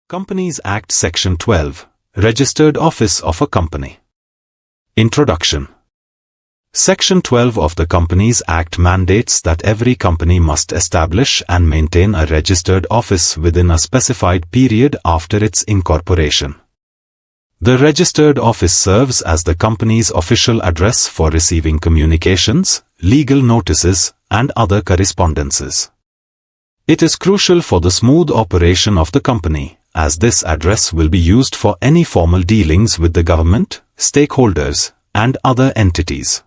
Companies Act Section 12, Registered Office of a Company. Introduction. Section 12 of the Companies Act mandates that every company must establish and maintain a registered office within a specified period after its incorporation. The registered office serves as the company's official address for receiving communications, legal notices, and other correspondences. It is crucial for the smooth operation of the company, as this address will be used for any formal dealings with the government, stakeholders, and other entities.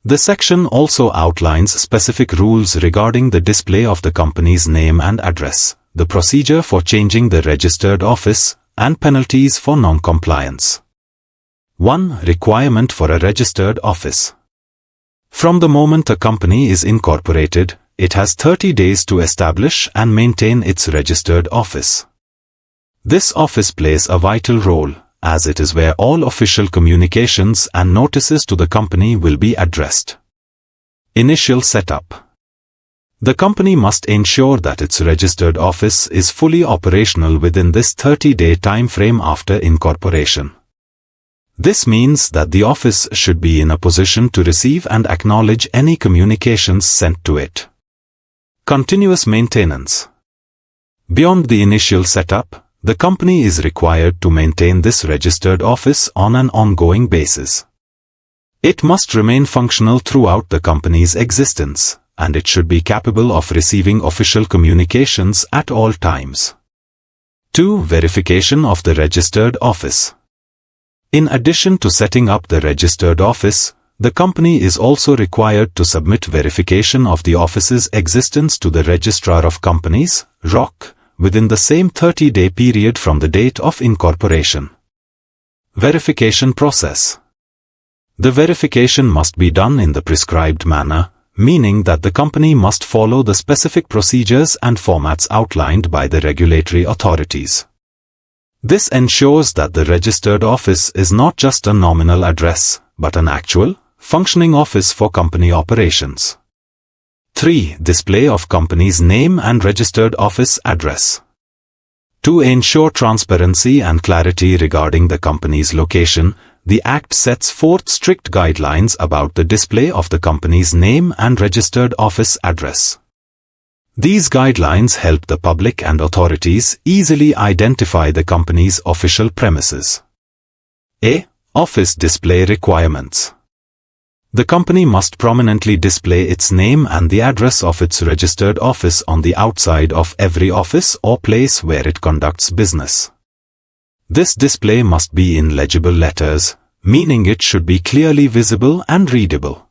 The section also outlines specific rules regarding the display of the company's name and address, the procedure for changing the registered office, and penalties for non-compliance. 1. Requirement for a registered office. From the moment a company is incorporated, it has 30 days to establish and maintain its registered office. This office plays a vital role, as it is where all official communications and notices to the company will be addressed. Initial setup. The company must ensure that its registered office is fully operational within this 30-day time frame after incorporation. This means that the office should be in a position to receive and acknowledge any communications sent to it. Continuous maintenance. Beyond the initial setup, the company is required to maintain this registered office on an ongoing basis. It must remain functional throughout the company's existence, and it should be capable of receiving official communications at all times. 2. Verification of the registered office. In addition to setting up the registered office, the company is also required to submit verification of the office's existence to the Registrar of Companies, ROC, within the same 30-day period from the date of incorporation. Verification process. The verification must be done in the prescribed manner, meaning that the company must follow the specific procedures and formats outlined by the regulatory authorities. This ensures that the registered office is not just a nominal address, but an actual, functioning office for company operations. 3. Display of company's name and registered office address. To ensure transparency and clarity regarding the company's location, the Act sets forth strict guidelines about the display of the company's name and registered office address. These guidelines help the public and authorities easily identify the company's official premises. A. Office display requirements. The company must prominently display its name and the address of its registered office on the outside of every office or place where it conducts business. This display must be in legible letters, meaning it should be clearly visible and readable.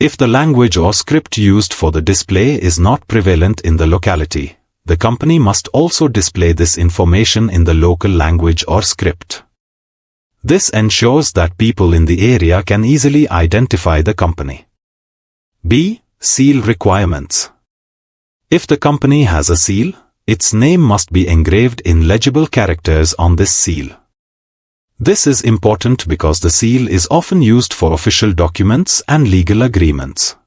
If the language or script used for the display is not prevalent in the locality, the company must also display this information in the local language or script. This ensures that people in the area can easily identify the company. B. Seal requirements. If the company has a seal, its name must be engraved in legible characters on this seal. This is important because the seal is often used for official documents and legal agreements.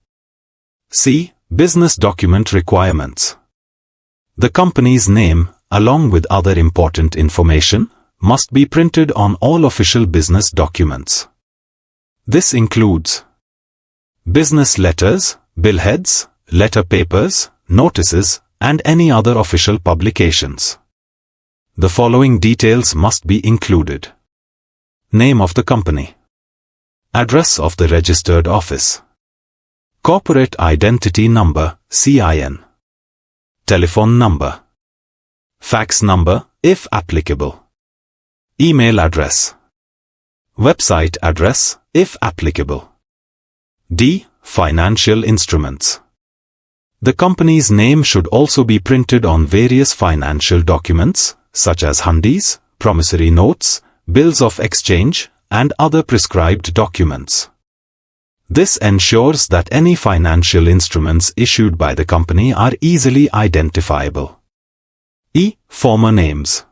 C. Business document requirements. The company's name, along with other important information, must be printed on all official business documents. This includes business letters, billheads, letter papers, notices, and any other official publications. The following details must be included. Name of the company. Address of the registered office. Corporate identity number, CIN. Telephone number. Fax number, if applicable. Email address. Website address, if applicable. D. Financial instruments. The company's name should also be printed on various financial documents, such as hundies, promissory notes, bills of exchange, and other prescribed documents. This ensures that any financial instruments issued by the company are easily identifiable. E. Former names.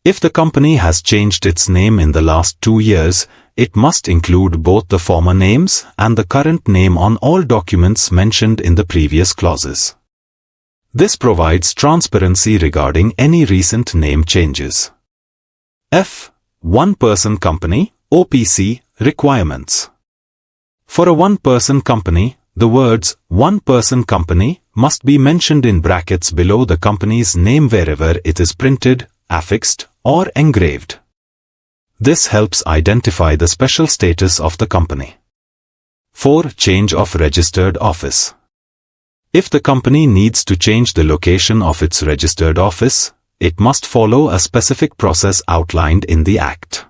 If the company has changed its name in the last 2 years, it must include both the former names and the current name on all documents mentioned in the previous clauses. This provides transparency regarding any recent name changes. F. One-person company, OPC, requirements. For a one-person company, the words one-person company must be mentioned in brackets below the company's name wherever it is printed, affixed, or engraved. This helps identify the special status of the company. 4. Change of registered office. If the company needs to change the location of its registered office, it must follow a specific process outlined in the Act.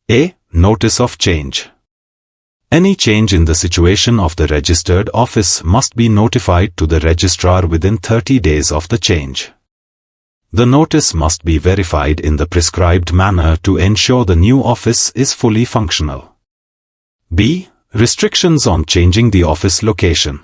A. Notice of change. Any change in the situation of the registered office must be notified to the registrar within 30 days of the change. The notice must be verified in the prescribed manner to ensure the new office is fully functional. B. Restrictions on changing the office location.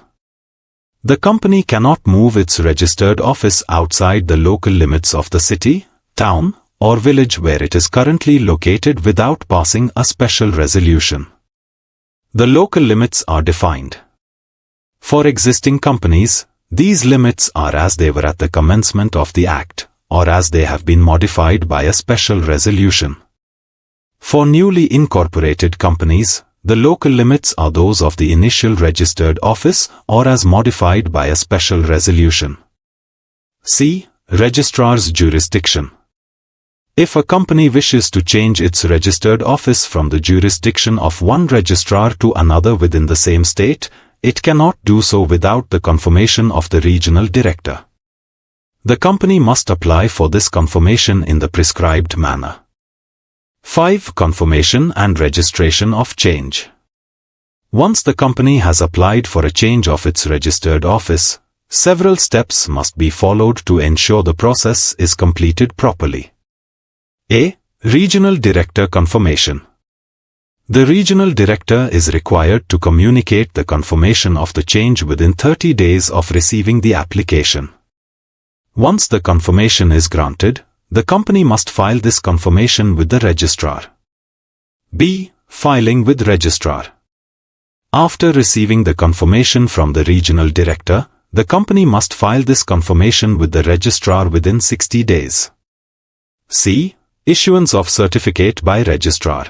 The company cannot move its registered office outside the local limits of the city, town, or village where it is currently located without passing a special resolution. The local limits are defined. For existing companies, these limits are as they were at the commencement of the Act, or as they have been modified by a special resolution. For newly incorporated companies, the local limits are those of the initial registered office or as modified by a special resolution. C. Registrar's jurisdiction. If a company wishes to change its registered office from the jurisdiction of one registrar to another within the same state, it cannot do so without the confirmation of the regional director. The company must apply for this confirmation in the prescribed manner. 5. Confirmation and registration of change. Once the company has applied for a change of its registered office, several steps must be followed to ensure the process is completed properly. A. Regional Director Confirmation. The Regional Director is required to communicate the confirmation of the change within 30 days of receiving the application. Once the confirmation is granted, the company must file this confirmation with the registrar. B. Filing with registrar. After receiving the confirmation from the regional director, the company must file this confirmation with the registrar within 60 days. C. Issuance of certificate by registrar.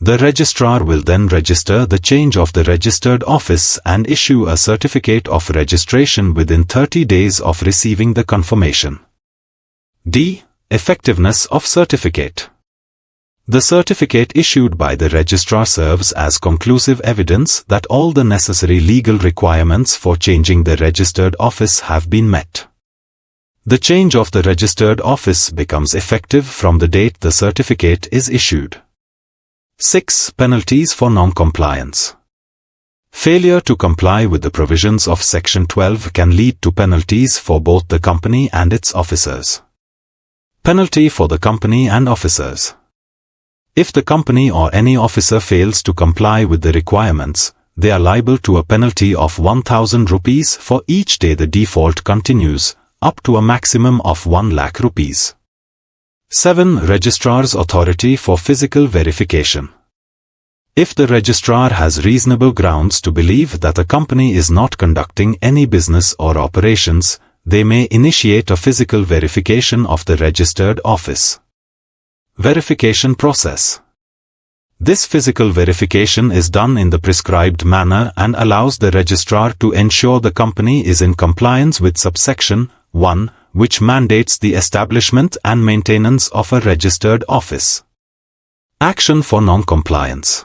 The registrar will then register the change of the registered office and issue a certificate of registration within 30 days of receiving the confirmation. D. Effectiveness of certificate. The certificate issued by the registrar serves as conclusive evidence that all the necessary legal requirements for changing the registered office have been met. The change of the registered office becomes effective from the date the certificate is issued. 6. Penalties for non-compliance. Failure to comply with the provisions of Section 12 can lead to penalties for both the company and its officers. Penalty for the company and officers. If the company or any officer fails to comply with the requirements, they are liable to a penalty of 1,000 rupees for each day the default continues, up to a maximum of 1 lakh rupees. 7. Registrar's authority for physical verification. If the registrar has reasonable grounds to believe that a company is not conducting any business or operations, they may initiate a physical verification of the registered office. Verification process. This physical verification is done in the prescribed manner and allows the registrar to ensure the company is in compliance with subsection 1, which mandates the establishment and maintenance of a registered office. Action for non-compliance.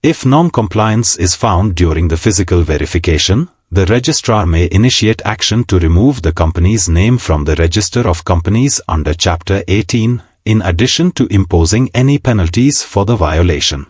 If non-compliance is found during the physical verification, the registrar may initiate action to remove the company's name from the Register of Companies under Chapter 18, in addition to imposing any penalties for the violation.